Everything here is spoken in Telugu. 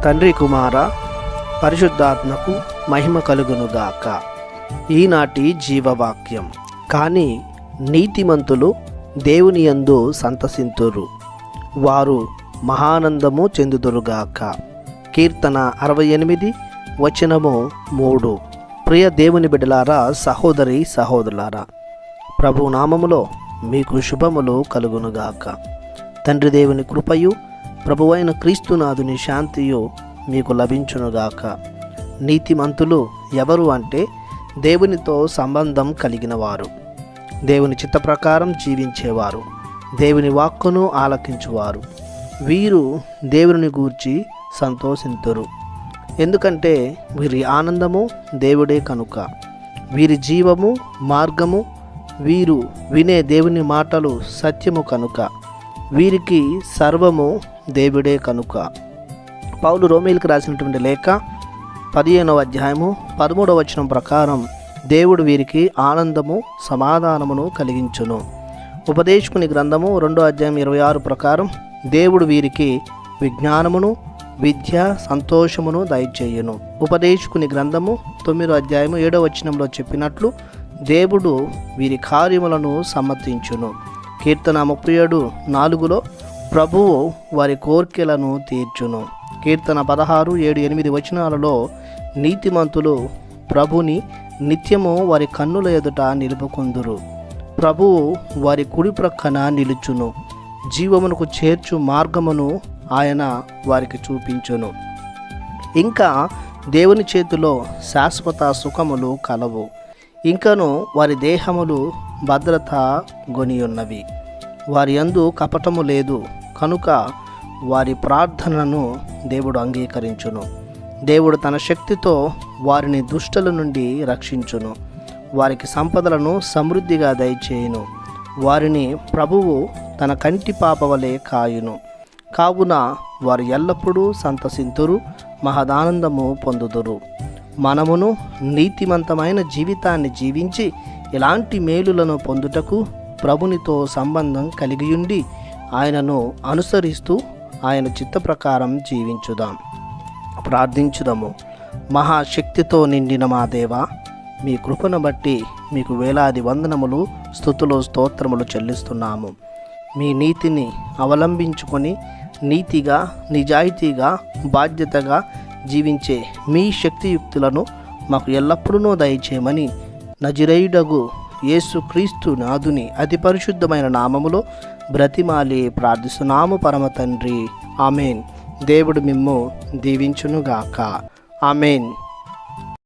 తండ్రి కుమార పరిశుద్ధాత్మకు మహిమ కలుగునుగాక. ఈనాటి జీవవాక్యం. కానీ నీతిమంతులు దేవుని యందు సంతసింతురు, వారు మహానందము చెందుదురుగాక. కీర్తన 68 వచనము 3. ప్రియ దేవుని బిడ్డలారా, సహోదరి సహోదరులారా, ప్రభు నామములో మీకు శుభములు కలుగునుగాక. తండ్రి దేవుని కృపయు ప్రభువైన క్రీస్తునాథుని శాంతియు మీకు లభించునుగాక. నీతిమంతులు ఎవరు అంటే దేవునితో సంబంధం కలిగిన వారు, దేవుని చిత్త ప్రకారం జీవించేవారు, దేవుని వాక్కును ఆలకించువారు. వీరు దేవుని గూర్చి సంతోషింతురు, ఎందుకంటే వీరి ఆనందము దేవుడే కనుక. వీరి జీవము మార్గము, వీరు వినే దేవుని మాటలు సత్యము కనుక. వీరికి సర్వము దేవుడే కనుక. పౌలు రోమీయులకు రాసినటువంటి లేఖ 15వ అధ్యాయము 13వ వచనం ప్రకారం దేవుడు వీరికి ఆనందము సమాధానమును కలిగించును. ఉపదేశకుని గ్రంథము 2వ అధ్యాయం 26 ప్రకారం దేవుడు వీరికి విజ్ఞానమును విద్య సంతోషమును దయచేయును. ఉపదేశకుని గ్రంథము 9వ అధ్యాయము 7వ వచనంలో చెప్పినట్లు దేవుడు వీరి కార్యములను సమ్మతించును. కీర్తన 37:4 ప్రభువు వారి కోర్కెలను తీర్చును. కీర్తన 16, 7, 8 వచనాలలో నీతిమంతులు ప్రభుని నిత్యము వారి కన్నుల ఎదుట నిలుపుకొందురు. ప్రభువు వారి కుడి ప్రక్కన నిలుచును. జీవమునకు చేర్చు మార్గమును ఆయన వారికి చూపించును. ఇంకా దేవుని చేతిలో శాశ్వత సుఖములు కలవు. ఇంకను వారి దేహములు భద్రత గొనియున్నవి. వారి యందు కపటము లేదు కనుక వారి ప్రార్థనను దేవుడు అంగీకరించును. దేవుడు తన శక్తితో వారిని దుష్టుల నుండి రక్షించును. వారికి సంపదలను సమృద్ధిగా దయచేయును. వారిని ప్రభువు తన కంటి పాప వలె కాయును. కావున వారు ఎల్లప్పుడూ సంతసింతురు, మహదానందము పొందుదురు. మనమును నీతిమంతమైన జీవితాన్ని జీవించి ఇలాంటి మేలులను పొందుటకు ప్రభునితో సంబంధం కలిగియుండి ఆయనను అనుసరిస్తూ ఆయన చిత్త ప్రకారం జీవించుదాం. ప్రార్థించుదాము. మహాశక్తితో నిండిన మా దేవా, మీ కృపను బట్టి మీకు వేలాది వందనములు, స్తుతులు, స్తోత్రములు చెల్లిస్తున్నాము. మీ నీతిని అవలంబించుకొని నీతిగా నిజాయితీగా బాధ్యతగా జీవించే మీ శక్తియుక్తులను మాకు ఎల్లప్పుడూ దయచేయమని నజరేయుడగు యేసుక్రీస్తు నాథుని అతి పరిశుద్ధమైన నామములో బ్రతిమాలి ప్రార్థిస్తున్నాము పరమ తండ్రి. ఆమెన్. దేవుడు మిమ్ము దీవించునుగాక. ఆమెన్.